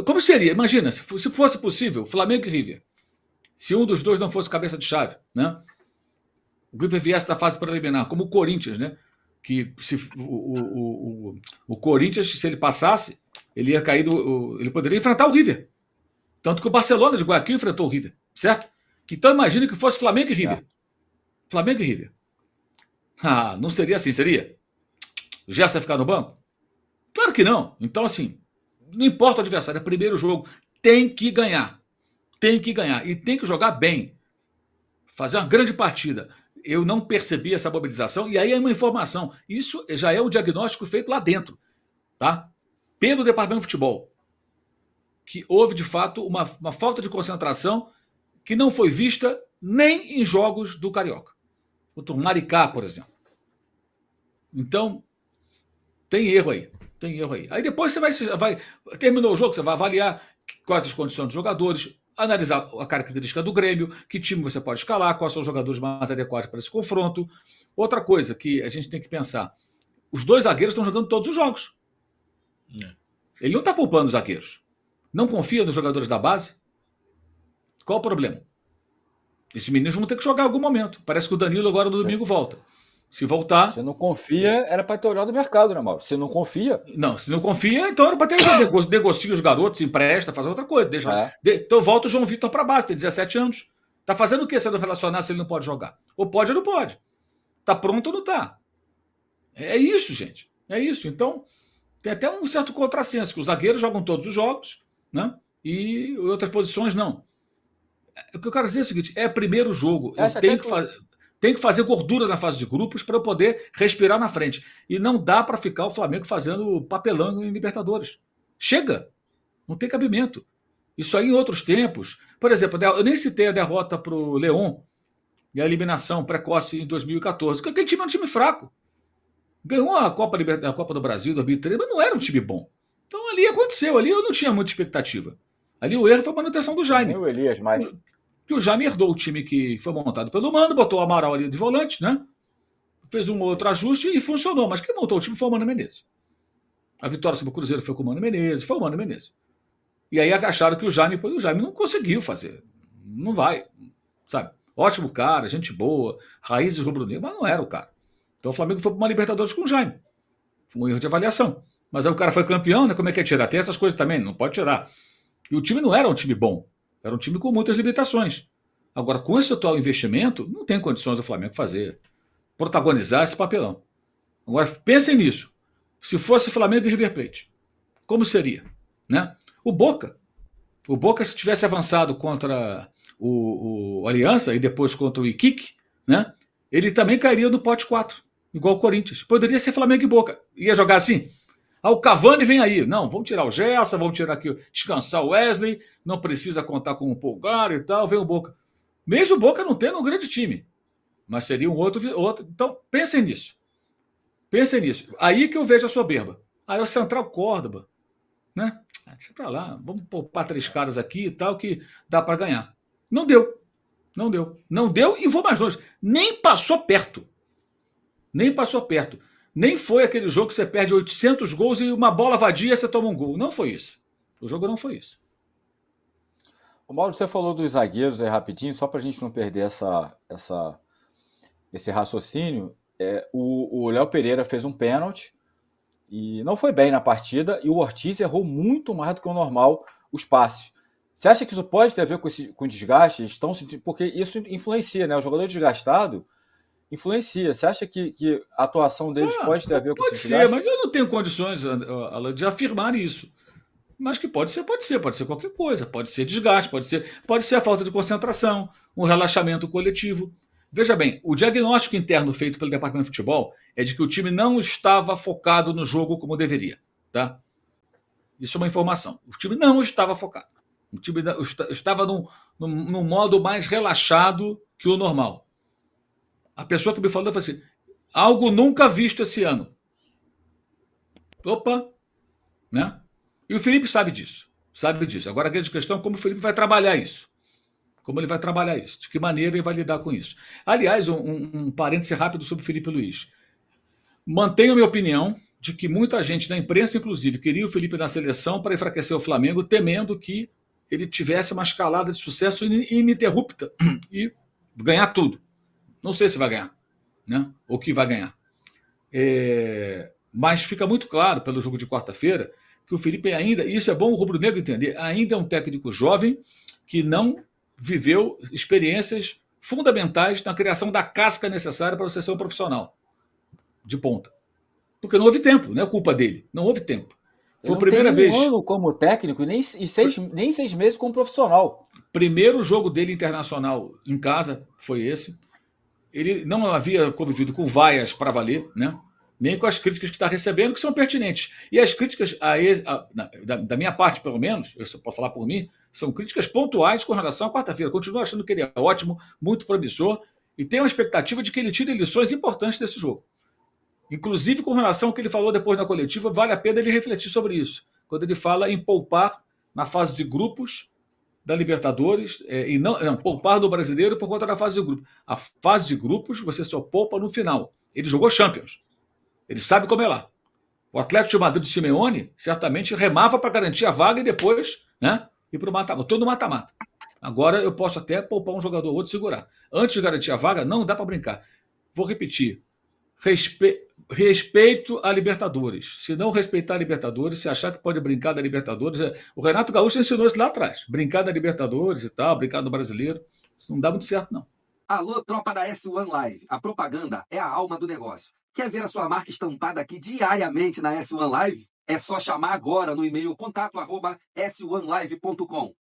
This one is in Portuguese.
Como seria? Imagina, se fosse possível, Flamengo e River. Se um dos dois não fosse cabeça de chave, né? O River viesse da fase preliminar, como o Corinthians, né? Que se o Corinthians, se ele passasse, ele ia cair ele poderia enfrentar o River. Tanto que o Barcelona de Guayaquil enfrentou o River, certo? Então imagine que fosse Flamengo e River. Flamengo e River. Ah, não seria assim, seria? O Gerson ia ficar no banco? Claro que não. Então, assim, não importa o adversário, é primeiro jogo. Tem que ganhar. Tem que ganhar. E tem que jogar bem. Fazer uma grande partida. Eu não percebi essa mobilização, e aí é uma informação. Isso já é um diagnóstico feito lá dentro, tá? Pelo departamento de futebol. Que houve, de fato, uma falta de concentração que não foi vista nem em jogos do Carioca. Contra o Maricá, por exemplo. Então, tem erro aí. Tem erro aí. Aí depois você vai. Terminou o jogo, você vai avaliar quais as condições dos jogadores, analisar a característica do Grêmio, que time você pode escalar, quais são os jogadores mais adequados para esse confronto. Outra coisa que a gente tem que pensar: os dois zagueiros estão jogando todos os jogos. Ele não está poupando os zagueiros. Não confia nos jogadores da base? Qual o problema? Esses meninos vão ter que jogar em algum momento. Parece que o Danilo agora no domingo volta. Se voltar. Se não confia, era para ter olhado o mercado, né, Mauro? Se não confia. Não, se não confia, então era para ter negocia os garotos, empresta, faz outra coisa. Então volta o João Vitor para base, tem 17 anos. Tá fazendo o que sendo relacionado se ele não pode jogar? Ou pode ou não pode. Tá pronto ou não tá? É isso, gente. É isso. Então, tem até um certo contrassenso, que os zagueiros jogam todos os jogos, né? E outras posições não. O que eu quero dizer é o seguinte: é primeiro jogo. Eu tenho que fazer gordura na fase de grupos para eu poder respirar na frente. E não dá para ficar o Flamengo fazendo papelão em Libertadores. Chega. Não tem cabimento. Isso aí em outros tempos. Por exemplo, eu nem citei a derrota para o León e a eliminação precoce em 2014. Porque aquele time é um time fraco. Ganhou a Copa do Brasil em 2013, mas não era um time bom. Então ali aconteceu. Ali eu não tinha muita expectativa. Ali o erro foi a manutenção do Jaime. Nem o Elias mais. Que o Jaime herdou o time que foi montado pelo Mano, botou o Amaral ali de volante, né? Fez um outro ajuste e funcionou. Mas quem montou o time foi o Mano Menezes. A vitória sobre o Cruzeiro foi com o Mano Menezes, foi o Mano Menezes. E aí acharam que o Jaime não conseguiu fazer. Não vai, sabe? Ótimo cara, gente boa, raízes rubro-negras, mas não era o cara. Então o Flamengo foi para uma Libertadores com o Jaime. Foi um erro de avaliação. Mas aí o cara foi campeão, né? Como é que é tirar? Tem essas coisas também, não pode tirar. E o time não era um time bom. Era um time com muitas limitações. Agora, com esse atual investimento, não tem condições do Flamengo protagonizar esse papelão. Agora, pensem nisso. Se fosse Flamengo e River Plate, como seria? Né? O Boca, se tivesse avançado contra o Aliança e depois contra o Iquique, né? Ele também cairia no pote 4, igual o Corinthians. Poderia ser Flamengo e Boca. Ia jogar assim? Ah, o Cavani vem aí. Não, vamos tirar o Gerson, vamos tirar aqui, descansar o Wesley, não precisa contar com o Pulgar e tal, vem o Boca. Mesmo o Boca não tendo um grande time. Mas seria um outro. Então, pensem nisso. Pensem nisso. Aí que eu vejo a soberba. Aí o Central Córdoba, né? Deixa pra lá, vamos poupar 3 caras aqui e tal, que dá para ganhar. Não deu. Não deu. Não deu e vou mais longe. Nem passou perto. Nem passou perto. Nem foi aquele jogo que você perde 800 gols e uma bola vadia você toma um gol. Não foi isso. O jogo não foi isso. O Mauro, você falou dos zagueiros aí rapidinho, só para a gente não perder esse raciocínio. O Léo Pereira fez um pênalti e não foi bem na partida, e o Ortiz errou muito mais do que o normal os passes. Você acha que isso pode ter a ver com desgaste? Porque isso influencia, né? O jogador desgastado influencia. Você acha que a atuação deles pode ter a ver com esse desgaste? Pode ser, mas eu não tenho condições, Alan, de afirmar isso. Mas que pode ser qualquer coisa. Pode ser desgaste, pode ser a falta de concentração, um relaxamento coletivo. Veja bem, o diagnóstico interno feito pelo departamento de futebol é de que o time não estava focado no jogo como deveria. Tá? Isso é uma informação. O time não estava focado. O time estava num modo mais relaxado que o normal. A pessoa que me falou assim: algo nunca visto esse ano. Opa! Né? E o Felipe sabe disso. Agora a grande questão é como o Felipe vai trabalhar isso. Como ele vai trabalhar isso. De que maneira ele vai lidar com isso. Aliás, um parêntese rápido sobre o Felipe Luiz. Mantenho a minha opinião de que muita gente na imprensa, inclusive, queria o Felipe na seleção para enfraquecer o Flamengo, temendo que ele tivesse uma escalada de sucesso ininterrupta e ganhar tudo. Não sei se vai ganhar, né? Ou que vai ganhar. Mas fica muito claro pelo jogo de quarta-feira que o Felipe ainda, e isso é bom o rubro-negro entender, ainda é um técnico jovem que não viveu experiências fundamentais na criação da casca necessária para você ser um profissional de ponta. Porque não houve tempo, não é culpa dele, não houve tempo. Foi a primeira vez. Um ano como técnico e nem 6 meses como profissional. Primeiro jogo dele internacional em casa foi esse. Ele não havia convivido com vaias para valer, né? Nem com as críticas que está recebendo, que são pertinentes. E as críticas, da minha parte, pelo menos, eu só posso falar por mim, são críticas pontuais com relação à quarta-feira. Continuo achando que ele é ótimo, muito promissor, e tenho a expectativa de que ele tire lições importantes desse jogo. Inclusive, com relação ao que ele falou depois na coletiva, vale a pena ele refletir sobre isso. Quando ele fala em poupar na fase de grupos da Libertadores, e não poupar do Brasileiro por conta da fase de grupos. A fase de grupos você só poupa no final. Ele jogou Champions. Ele sabe como é lá. O Atlético de Madrid do Simeone certamente remava para garantir a vaga e depois, né, ir para o mata-mata. Todo mata-mata. Agora eu posso até poupar um jogador ou outro e segurar. Antes de garantir a vaga, não dá para brincar. Vou repetir. Respeito a Libertadores. Se não respeitar a Libertadores, se achar que pode brincar da Libertadores... O Renato Gaúcho ensinou isso lá atrás. Brincar da Libertadores e tal, brincar do Brasileiro. Isso não dá muito certo, não. Alô, tropa da S1 Live. A propaganda é a alma do negócio. Quer ver a sua marca estampada aqui diariamente na S1 Live? É só chamar agora no e-mail contato@s1live.com.